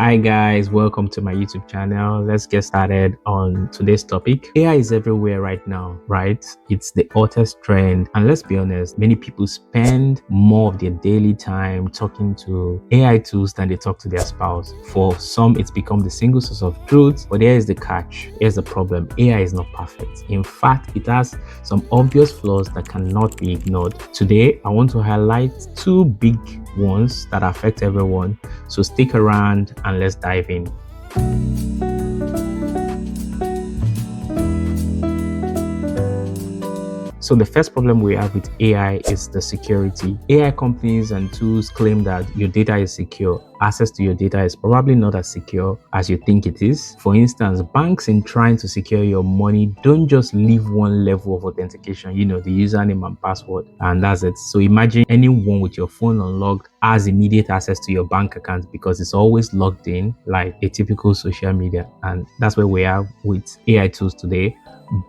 Hi guys, welcome to my YouTube channel. Let's get started on today's topic. AI is everywhere right now, right? It's the hottest trend, and let's be honest, many people spend more of their daily time talking to AI tools than they talk to their spouse. For some, it's become the single source of truth, but here is the catch. Here's the problem. AI is not perfect. In fact, it has some obvious flaws that cannot be ignored. Today, I want to highlight two big ones that affect everyone. So stick around and let's dive in. So the first problem we have with AI is the security. AI companies and tools claim that your data is secure. Access to your data is probably not as secure as you think it is. For instance, banks in trying to secure your money don't just leave one level of authentication, the username and password, and that's it. So imagine anyone with your phone unlocked has immediate access to your bank account because it's always logged in like a typical social media. And that's where we are with AI tools today.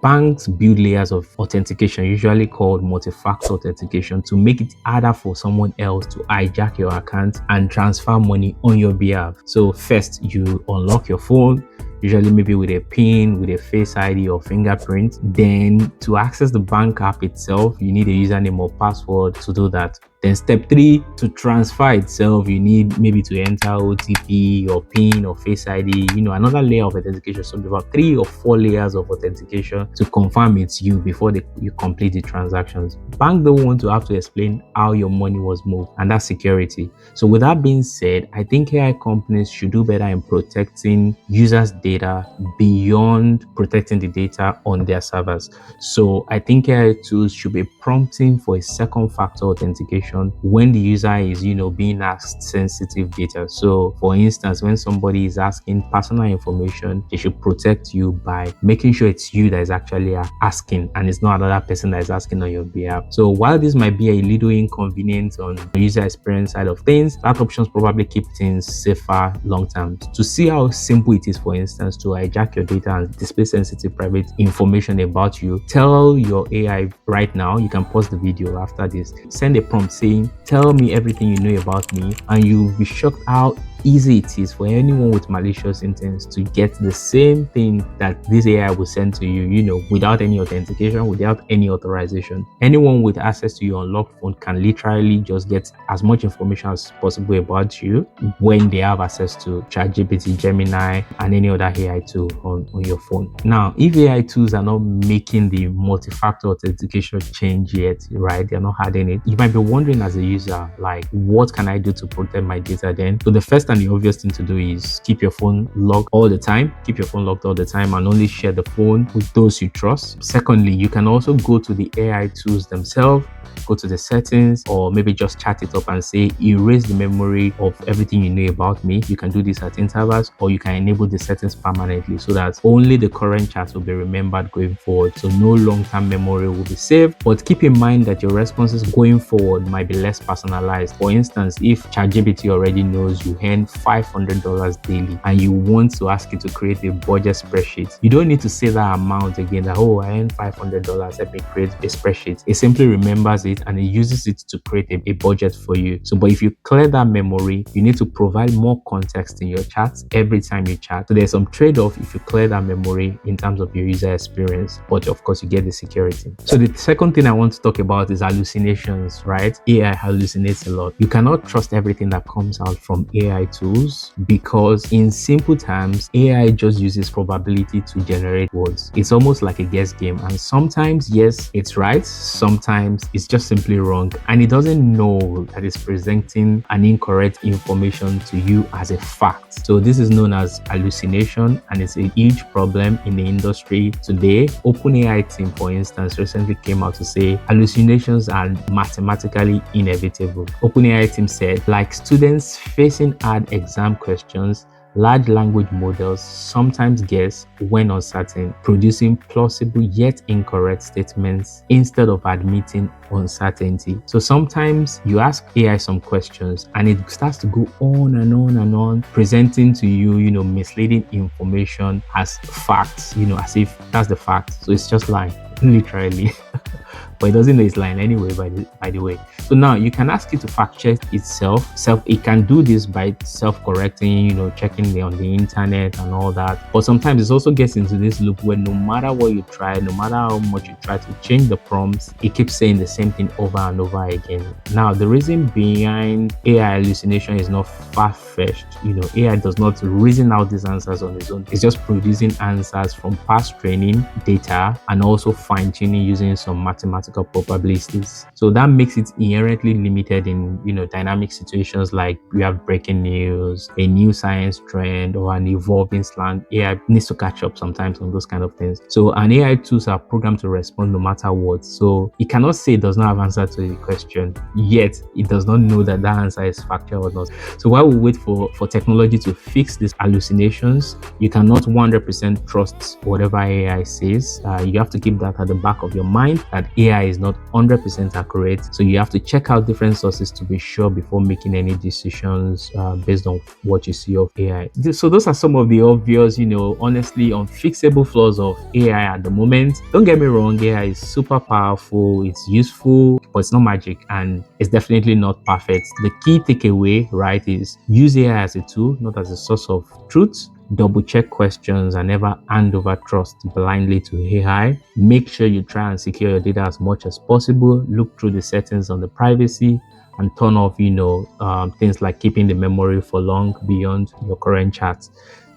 Banks build layers of authentication, usually called multi-factor authentication, to make it harder for someone else to hijack your account and transfer money on your behalf. So first, you unlock your phone, usually maybe with a PIN, with a Face ID or fingerprint. Then to access the bank app itself, you need a username or password to do that. Then step 3, to transfer itself, you need maybe to enter OTP or PIN or Face ID, another layer of authentication. So about 3 or 4 layers of authentication to confirm it's you before you complete the transactions. Bank don't want to have to explain how your money was moved, and that's security. So with that being said, I think AI companies should do better in protecting users' data beyond protecting the data on their servers. So I think AI tools should be prompting for a second factor authentication when the user is being asked sensitive data. So for instance, when somebody is asking personal information, they should protect you by making sure it's you that is actually asking and it's not another person that is asking on your behalf. So while this might be a little inconvenient on the user experience side of things, that options probably keep things safer long term. To see how simple it is, for instance, to hijack your data and display sensitive private information about you, tell your AI right now, you can pause the video after this, send a prompt saying, tell me everything you know about me, and you'll be shocked how easy it is for anyone with malicious intents to get the same thing that this AI will send to you, without any authentication, without any authorization. Anyone with access to your unlocked phone can literally just get as much information as possible about you when they have access to ChatGPT, Gemini, and any other AI tool on your phone. Now, if AI tools are not making the multi-factor authentication change yet, right, they're not adding it, you might be wondering as a user, like, what can I do to protect my data then? So the first and the obvious thing to do is keep your phone locked all the time. Keep your phone locked all the time and only share the phone with those you trust. Secondly, you can also go to the AI tools themselves, go to the settings, or maybe just chat it up and say, erase the memory of everything you know about me. You can do this at intervals, or you can enable the settings permanently so that only the current chat will be remembered going forward. So no long-term memory will be saved. But keep in mind that your responses going forward might be less personalized. For instance, if ChatGPT already knows you earn $500 daily and you want to ask it to create a budget spreadsheet, you don't need to say that amount again, that, oh, I earn $500, let me create a spreadsheet. It simply remembers it and it uses it to create a budget for you. So, but if you clear that memory, you need to provide more context in your chats every time you chat. So there's some trade-off if you clear that memory in terms of your user experience, but of course you get the security. So the second thing I want to talk about is hallucinations, right? AI hallucinates a lot. You cannot trust everything that comes out from AI tools because, in simple terms, AI just uses probability to generate words. It's almost like a guess game, and sometimes, yes, it's right, sometimes it's just simply wrong, and it doesn't know that it's presenting an incorrect information to you as a fact. So this is known as hallucination, and it's a huge problem in the industry today. OpenAI team, for instance, recently came out to say hallucinations are mathematically inevitable. OpenAI team said, like students facing hard exam questions, large language models sometimes guess when uncertain, producing plausible yet incorrect statements instead of admitting uncertainty. So sometimes you ask AI some questions and it starts to go on and on and on, presenting to you, misleading information as facts, as if that's the fact. So it's just lying, literally. but it doesn't know its line anyway, by the way. So now you can ask it to fact check itself. It can do this by self-correcting, checking on the internet and all that. But sometimes it also gets into this loop where no matter what you try, no matter how much you try to change the prompts, it keeps saying the same thing over and over again. Now, the reason behind AI hallucination is not far-fetched. AI does not reason out these answers on its own. It's just producing answers from past training data and also fine-tuning using some mathematical probabilities. So that makes it inherently limited in dynamic situations like you have breaking news, a new science trend, or an evolving slang. AI needs to catch up sometimes on those kind of things. So an AI tools are programmed to respond no matter what. So it cannot say it does not have answer to the question, yet it does not know that answer is factual or not. So while we wait for technology to fix these hallucinations, you cannot 100% trust whatever AI says. You have to keep that at the back of your mind that AI is not 100% accurate. So you have to check out different sources to be sure before making any decisions based on what you see of AI. So those are some of the obvious, honestly unfixable flaws of AI at the moment. Don't get me wrong, AI is super powerful, it's useful, but it's not magic and it's definitely not perfect. The key takeaway, right, is use AI as a tool, not as a source of truth. Double check questions and never hand over trust blindly to AI. Make sure you try and secure your data as much as possible. Look through the settings on the privacy and turn off, things like keeping the memory for long beyond your current chats.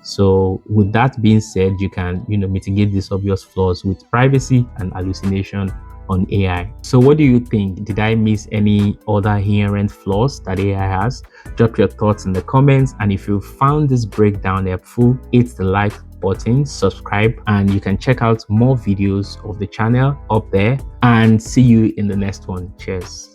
So with that being said, you can, mitigate these obvious flaws with privacy and hallucination on AI. So what do you think? Did I miss any other inherent flaws that AI has? Drop your thoughts in the comments, and if you found this breakdown helpful, hit the like button, subscribe, and you can check out more videos of the channel up there, and see you in the next one. Cheers.